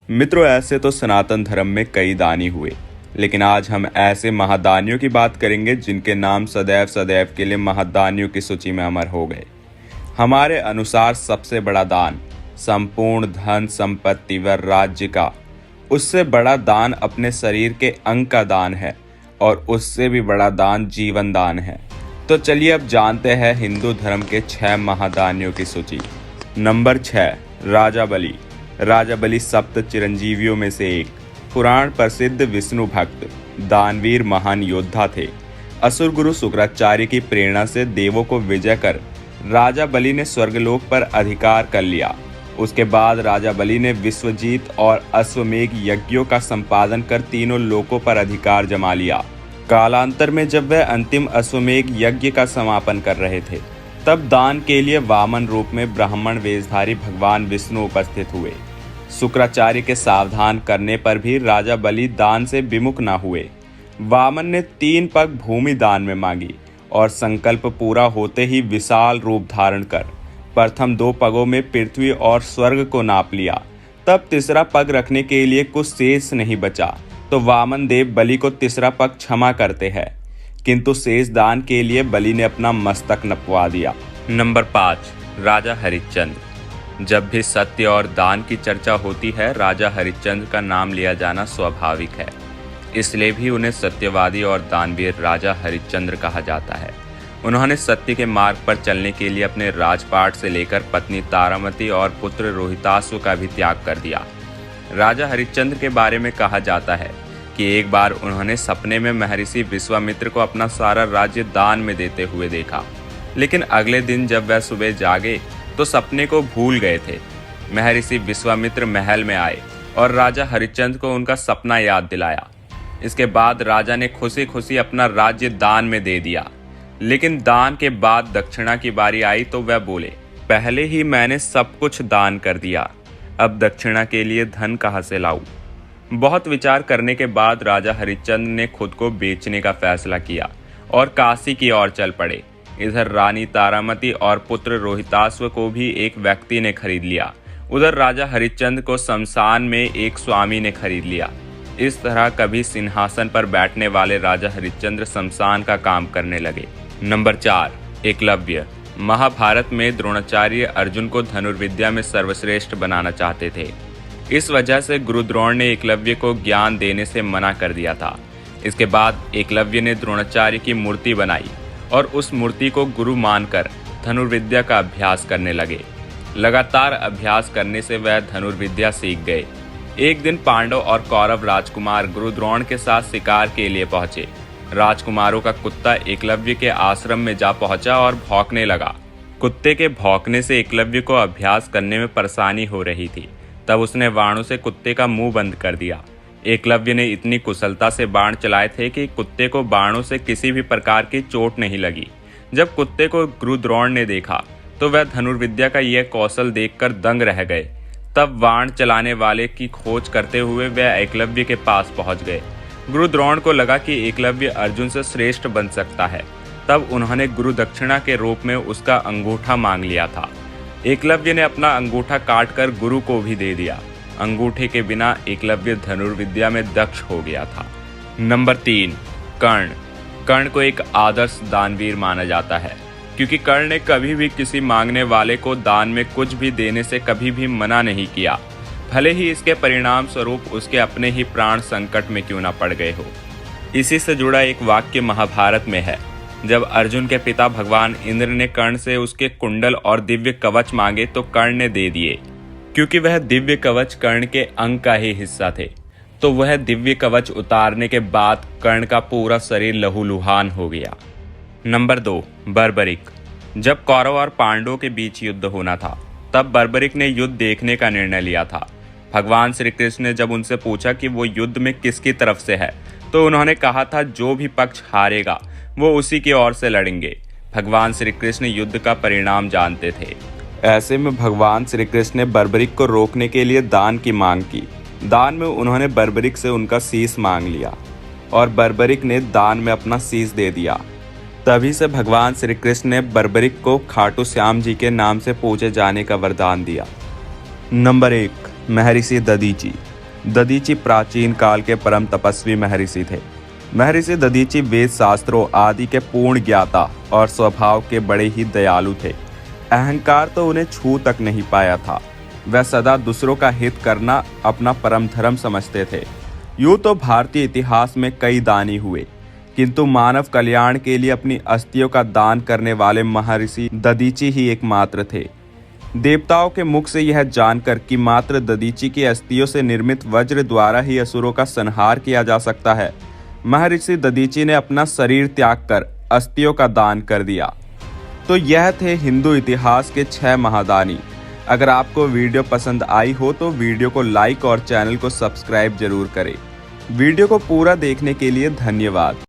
मित्रों, ऐसे तो सनातन धर्म में कई दानी हुए, लेकिन आज हम ऐसे महादानियों की बात करेंगे जिनके नाम सदैव सदैव के लिए महादानियों की सूची में अमर हो गए। हमारे अनुसार सबसे बड़ा दान संपूर्ण धन संपत्ति व राज्य का, उससे बड़ा दान अपने शरीर के अंग का दान है और उससे भी बड़ा दान जीवन दान है। तो चलिए अब जानते हैं हिंदू धर्म के 6 महादानियों की सूची। नंबर 6, राजा बलि। राजा बलि सप्त चिरंजीवियों में से एक, पुराण प्रसिद्ध विष्णु भक्त, दानवीर महान योद्धा थे। असुर गुरु शुक्राचार्य की प्रेरणा से देवों को विजय कर राजा बलि ने स्वर्गलोक पर अधिकार कर लिया। उसके बाद राजा बलि ने विश्वजीत और अश्वमेघ यज्ञों का संपादन कर तीनों लोकों पर अधिकार जमा लिया। कालांतर में जब वह अंतिम अश्वमेघ यज्ञ का समापन कर रहे थे, तब दान के लिए वामन रूप में ब्राह्मण वेशधारी भगवान विष्णु उपस्थित हुए। शुक्राचार्य के सावधान करने पर भी राजा बलि दान से विमुख न हुए। वामन ने 3 पग भूमि दान में मांगी और संकल्प पूरा होते ही विशाल रूप धारण कर प्रथम 2 पगों में पृथ्वी और स्वर्ग को नाप लिया। तब तीसरा पग रखने के लिए कुछ शेष नहीं बचा, तो वामन देव बलि को तीसरा पग क्षमा करते हैं, किंतु शेष दान के लिए बलि ने अपना मस्तक नपवा दिया। नंबर 5, राजा हरिश्चंद्र। जब भी सत्य और दान की चर्चा होती है, राजा हरिश्चंद्र का नाम लिया जाना स्वाभाविक है। इसलिए भी उन्हें सत्यवादी और दानवीर राजा हरिश्चंद्र कहा जाता है। उन्होंने सत्य के मार्ग पर चलने के लिए अपने राजपाट से लेकर पत्नी तारामती और पुत्र रोहिताश्व का भी त्याग कर दिया। राजा हरिश्चंद्र के बारे में कहा जाता है कि एक बार उन्होंने सपने में महर्षि विश्वामित्र को अपना सारा राज्य दान में देते हुए देखा, लेकिन अगले दिन जब वह सुबह जागे तो सपने को भूल गए थे। महर्षि विश्वामित्र महल में आए और राजा हरिश्चंद्र को उनका सपना याद दिलाया। इसके बाद राजा ने खुशी खुशी अपना राज्य दान में दे दिया, लेकिन दान के बाद दक्षिणा की बारी आई तो वह बोले, पहले ही मैंने सब कुछ दान कर दिया, अब दक्षिणा के लिए धन कहाँ से लाऊं? बहुत विचार करने के बाद राजा हरिश्चंद्र ने खुद को बेचने का फैसला किया और काशी की ओर चल पड़े। इधर रानी तारामती और पुत्र रोहिताश्व को भी एक व्यक्ति ने खरीद लिया। उधर राजा हरिश्चंद्र को शमशान में एक स्वामी ने खरीद लिया। इस तरह कभी सिंहासन पर बैठने वाले राजा हरिश्चंद्र शमशान का काम करने लगे। नंबर 4, एकलव्य। महाभारत में द्रोणाचार्य अर्जुन को धनुर्विद्या में सर्वश्रेष्ठ बनाना चाहते थे। इस वजह से गुरु द्रोण ने एकलव्य को ज्ञान देने से मना कर दिया था। इसके बाद एकलव्य ने द्रोणाचार्य की मूर्ति बनाई और उस मूर्ति को गुरु मानकर धनुर्विद्या का अभ्यास करने लगे। लगातार अभ्यास करने से वह धनुर्विद्या सीख गए। एक दिन पांडव और कौरव राजकुमार गुरु द्रोण के साथ शिकार के लिए पहुंचे। राजकुमारों का कुत्ता एकलव्य के आश्रम में जा पहुंचा और भौंकने लगा। कुत्ते के भौंकने से एकलव्य को अभ्यास करने में परेशानी हो रही थी। तब उसने बाणों से कुत्ते का मुंह बंद कर दिया। एकलव्य ने इतनी कुशलता से बाण चलाए थे कि कुत्ते को बाणों से किसी भी प्रकार की चोट नहीं लगी। जब कुत्ते को गुरु द्रोण ने देखा तो वह धनुर्विद्या का यह कौशल देखकर दंग रह गए। तब बाण चलाने वाले की खोज करते हुए वह एकलव्य के पास पहुंच गए। गुरु द्रोण को लगा कि एकलव्य अर्जुन से श्रेष्ठ बन सकता है। तब उन्होंने गुरु दक्षिणा के रूप में उसका अंगूठा मांग लिया था। एकलव्य ने अपना अंगूठा काटकर गुरु को भी दे दिया। अंगूठे के बिना एकलव्य धनुर्विद्या में दक्ष हो गया था। नंबर 3, कर्ण। कर्ण को एक आदर्श दानवीर माना जाता है, क्योंकि कर्ण ने कभी भी किसी मांगने वाले को दान में कुछ भी देने से कभी भी मना नहीं किया, भले ही इसके परिणाम स्वरूप उसके अपने ही प्राण संकट में क्यों न पड़ गए हो। इसी से जुड़ा एक वाक्य महाभारत में है। जब अर्जुन के पिता भगवान इंद्र ने कर्ण से उसके कुंडल और दिव्य कवच मांगे तो कर्ण ने दे दिए, क्योंकि वह दिव्य कवच कर्ण के अंग का ही हिस्सा थे। तो वह दिव्य कवच उतारने के बाद कर्ण का पूरा शरीर लहूलुहान हो गया। नंबर 2, बर्बरिक। जब कौरव और पांडवों के बीच युद्ध होना था, तब बर्बरिक ने युद्ध देखने का निर्णय लिया था। भगवान श्री कृष्ण ने जब उनसे पूछा कि वो युद्ध में किसकी तरफ से है, तो उन्होंने कहा था जो भी पक्ष हारेगा वो उसी की ओर से लड़ेंगे। भगवान श्री कृष्ण युद्ध का परिणाम जानते थे। ऐसे में भगवान श्री कृष्ण ने बर्बरिक को रोकने के लिए दान की मांग की। दान में उन्होंने बर्बरिक से उनका शीश मांग लिया और बर्बरिक ने दान में अपना शीश दे दिया। तभी से भगवान श्री कृष्ण ने बर्बरिक को खाटू श्याम जी के नाम से पूजे जाने का वरदान दिया। नंबर 1, महर्षि दधीची। दधीची प्राचीन काल के परम तपस्वी महर्षि थे। महर्षि दधीची वेद शास्त्रों आदि के पूर्ण ज्ञाता और स्वभाव के बड़े ही दयालु थे। अहंकार तो उन्हें छू तक नहीं पाया था। वह सदा दूसरों का हित करना अपना परम धर्म समझते थे। यूं तो भारतीय इतिहास में कई दानी हुए, किंतु मानव कल्याण के लिए अपनी अस्थियों का दान करने वाले महर्षि दधीची ही एकमात्र थे। देवताओं के मुख से यह जानकर कि मात्र दधीची की अस्थियों से निर्मित वज्र द्वारा ही असुरों का संहार किया जा सकता है, महर्षि दधीची ने अपना शरीर त्याग कर अस्थियों का दान कर दिया। तो यह थे हिंदू इतिहास के 6 महादानी। अगर आपको वीडियो पसंद आई हो तो वीडियो को लाइक और चैनल को सब्सक्राइब जरूर करें। वीडियो को पूरा देखने के लिए धन्यवाद।